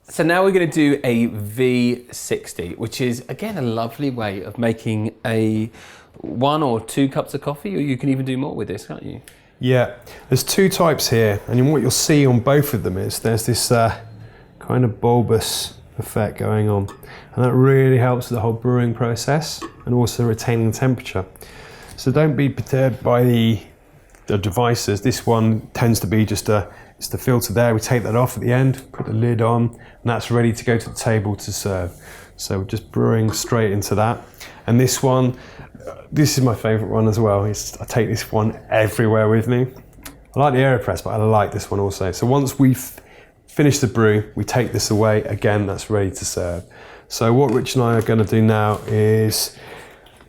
So now we're going to do a V60, which is again a lovely way of making a 1 or 2 cups of coffee, or you can even do more with this, can't you? Yeah, there's 2 types here, and what you'll see on both of them is there's this kind of bulbous effect going on, and that really helps the whole brewing process and also retaining the temperature. So don't be perturbed by the devices. This one tends to be just it's the filter there. We take that off at the end, put the lid on, and that's ready to go to the table to serve. So we're just brewing straight into that. And this one, this is my favorite one as well. I take this one everywhere with me. I like the AeroPress, but I like this one also. So once we've finished the brew, we take this away. Again, that's ready to serve. So what Rich and I are going to do now is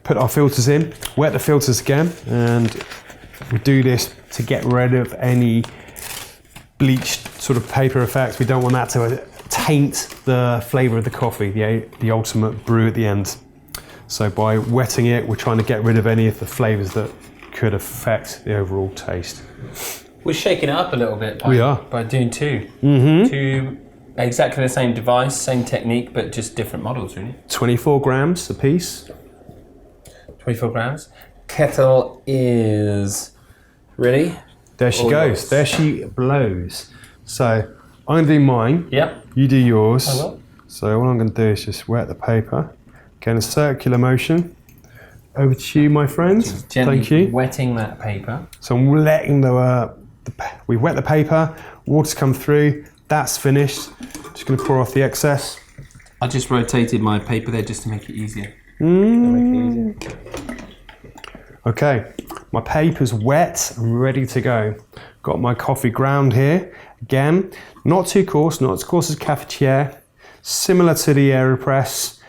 put our filters in, wet the filters again, and we do this to get rid of any bleached sort of paper effects. We don't want that to taint the flavour of the coffee, the ultimate brew at the end. So by wetting it, we're trying to get rid of any of the flavours that could affect the overall taste. We're shaking it up a little bit by doing 2. 2 exactly the same device, same technique, but just different models, really. 24 grams a piece. 24 grams. Kettle is ready. There she goes. There she blows. So I'm going to do mine. Yep. You do yours. I will. So what I'm going to do is just wet the paper. Again, a circular motion. Over to you, my friend. Thank you. Wetting that paper. So I'm letting we wet the paper. Water's come through. That's finished. Just going to pour off the excess. I just rotated my paper there just to make it easier. Okay, my paper's wet, I'm ready to go. Got my coffee ground here. Again, not too coarse, not as coarse as cafetiere. Similar to the AeroPress,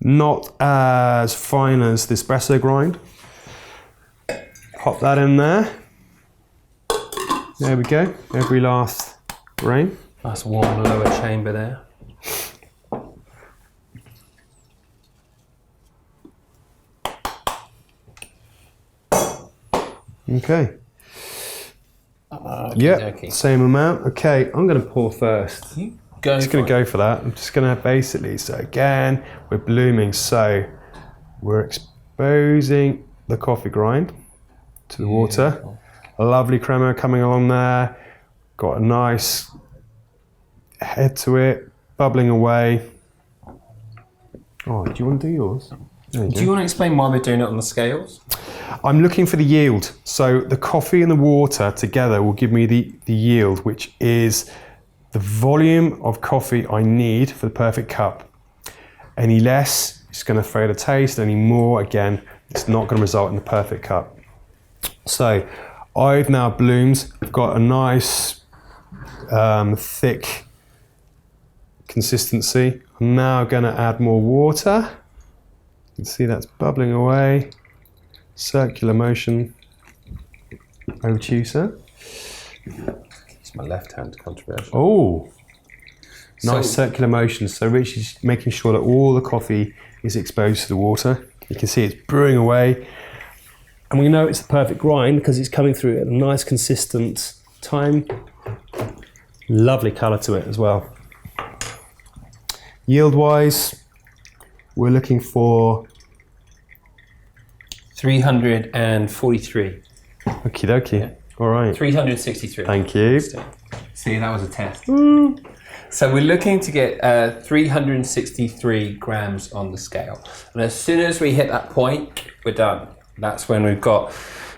not as fine as the espresso grind. Pop that in there. There we go, every last grain. Nice warm lower chamber there. Okay. Yep, same amount. Okay, I'm going to pour first. I'm just going to go for that. I'm just going to basically, so again, we're blooming. So we're exposing the coffee grind to the water. A lovely crema coming along there. Got a nice head to it, bubbling away. Oh, do you want to do yours? Do you want to explain why we're doing it on the scales? I'm looking for the yield. So the coffee and the water together will give me the yield, which is the volume of coffee I need for the perfect cup. Any less, it's going to throw the taste. Any more, again, it's not going to result in the perfect cup. So I've now bloomed. I've got a nice thick consistency. I'm now going to add more water. You can see that's bubbling away. Circular motion. Over to you, sir. It's my left hand controversial. Oh, nice circular motion. So Rich is making sure that all the coffee is exposed to the water. You can see it's brewing away. And we know it's the perfect grind because it's coming through at a nice consistent time. Lovely colour to it as well. Yield-wise, we're looking for 343. Okie dokie. Yeah. All right. 363. Thank you. See, that was a test. So we're looking to get 363 grams on the scale. And as soon as we hit that point, we're done. That's when we've got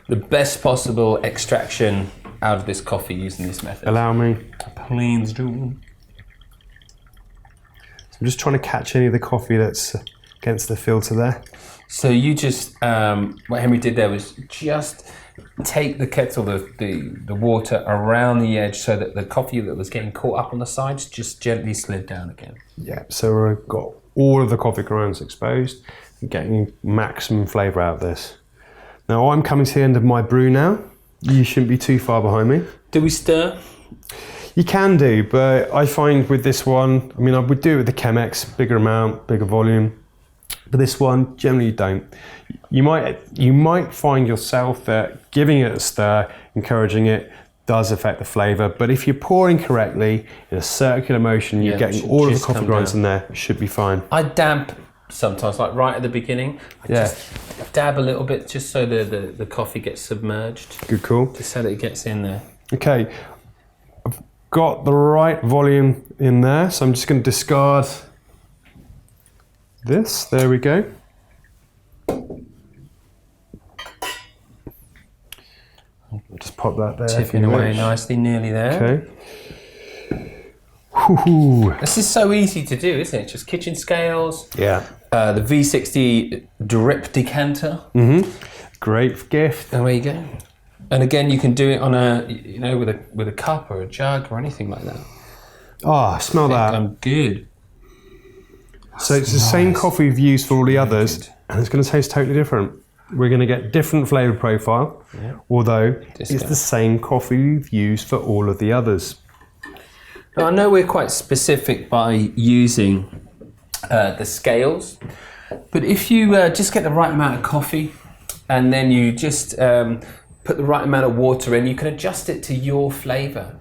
the best possible extraction out of this coffee using this method. Allow me. Please do. So I'm just trying to catch any of the coffee that's against the filter there. So you just, what Henry did there was just take the kettle, the water around the edge so that the coffee that was getting caught up on the sides just gently slid down again. Yeah, so we've got all of the coffee grounds exposed and getting maximum flavour out of this. Now I'm coming to the end of my brew now. You shouldn't be too far behind me. Do we stir? You can do, but I find with this one, I mean, I would do it with the Chemex, bigger amount, bigger volume. But this one, generally you don't. You might find yourself that giving it a stir, encouraging it, does affect the flavour. But if you're pouring correctly in a circular motion, you're getting all of the coffee grinds in there, it should be fine. I damp sometimes, like right at the beginning. I just dab a little bit just so the coffee gets submerged. Good call. Just so that it gets in there. Okay, I've got the right volume in there, so I'm just going to discard this. There we go. I'll just pop that there. Tipping away nicely, nearly there. Okay. Whew. This is so easy to do, isn't it? Just kitchen scales. Yeah. The V60 drip decanter. Great gift. And there you go. And again, you can do it on a, with a cup or a jug or anything like that. Oh, smell that. I'm good. So it's the same coffee we've used for all the others, and it's going to taste totally different. We're going to get different flavour profile, although it's the same coffee we've used for all of the others. Now, I know we're quite specific by using the scales, but if you just get the right amount of coffee and then you just put the right amount of water in, you can adjust it to your flavour.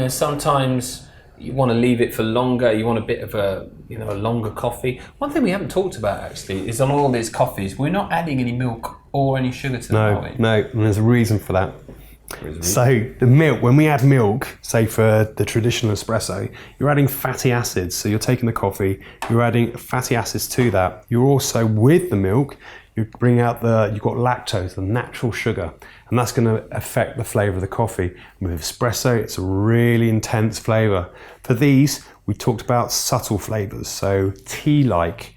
Sometimes you want to leave it for longer, you want a bit of a longer coffee. One thing we haven't talked about actually is on all these coffees, we're not adding any milk or any sugar to them, are we? No, and there's a reason for that. So the milk, when we add milk, say for the traditional espresso, you're adding fatty acids. So you're taking the coffee, you're adding fatty acids to that. You're also, with the milk, you bring out you've got lactose, the natural sugar, and that's going to affect the flavour of the coffee. With espresso, it's a really intense flavour. For these, we talked about subtle flavours, so tea-like,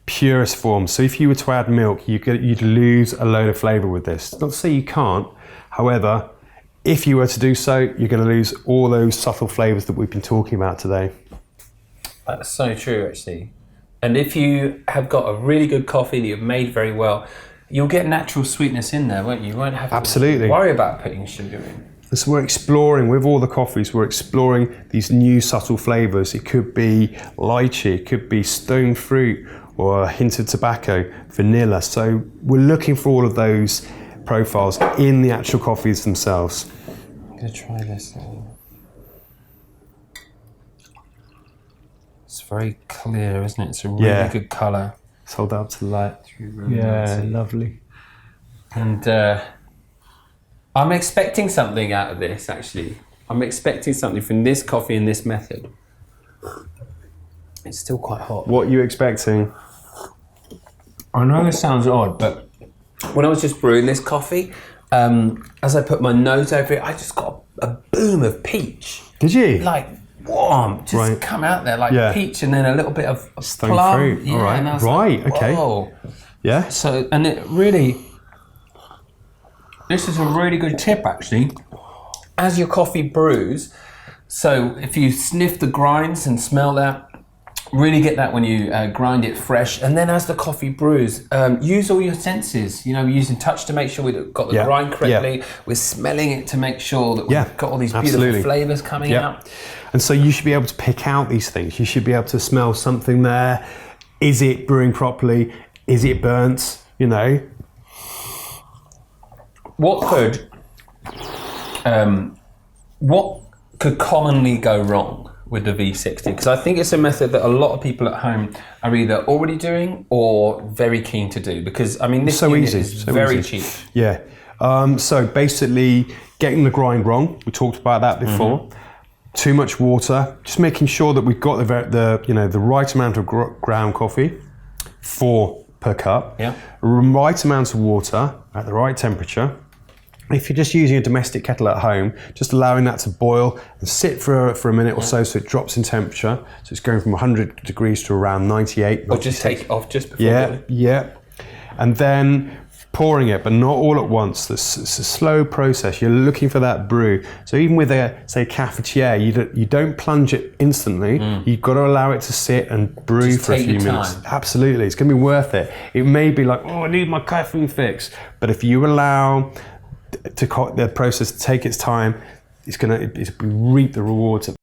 purest form. So if you were to add milk, you'd lose a load of flavour with this. Not to say you can't, however, if you were to do so, you're going to lose all those subtle flavours that we've been talking about today. That's so true, actually. And if you have got a really good coffee that you've made very well, you'll get natural sweetness in there, won't you? You won't have to worry about putting sugar in. So we're exploring, with all the coffees, we're exploring these new subtle flavours. It could be lychee, it could be stone fruit, or a hint of tobacco, vanilla. So we're looking for all of those profiles in the actual coffees themselves. I'm going to try this. It's very clear, isn't it? It's a really good colour. Let's hold that up to the light. Lovely. And I'm expecting something out of this, actually. I'm expecting something from this coffee and this method. It's still quite hot. What are you expecting? I know this sounds odd, but when I was just brewing this coffee, as I put my nose over it, I just got a boom of peach. Did you? Like warm, just come out there like peach, and then a little bit of stone plum. fruit. Yeah, all right, and I was right, like, okay. Whoa. Yeah. So, and it really, this is a really good tip actually. As your coffee brews, so if you sniff the grinds and smell that, really get that when you grind it fresh. And then as the coffee brews, use all your senses. We're using touch to make sure we've got the grind correctly. We're smelling it to make sure that we've got all these beautiful flavours coming out. And so you should be able to pick out these things. You should be able to smell something there. Is it brewing properly? Is it burnt? What could commonly go wrong with the V60? Because I think it's a method that a lot of people at home are either already doing or very keen to do. Because I mean, this unit is very cheap. Yeah. So basically, getting the grind wrong. We talked about that before. Too much water. Just making sure that we've got the right amount of ground coffee, 4 per cup. Yeah. Right amount of water at the right temperature. If you're just using a domestic kettle at home, just allowing that to boil and sit for a minute or so it drops in temperature. So it's going from 100 degrees to around 98. Or just take it off just before. Yeah. And then pouring it, but not all at once. It's a slow process. You're looking for that brew. So even with a cafetiere, you don't plunge it instantly. You've got to allow it to sit and brew just for a few minutes. Absolutely. It's going to be worth it. It may be like, I need my caffeine fix. But if you allow the process to take its time, it's going to reap the rewards of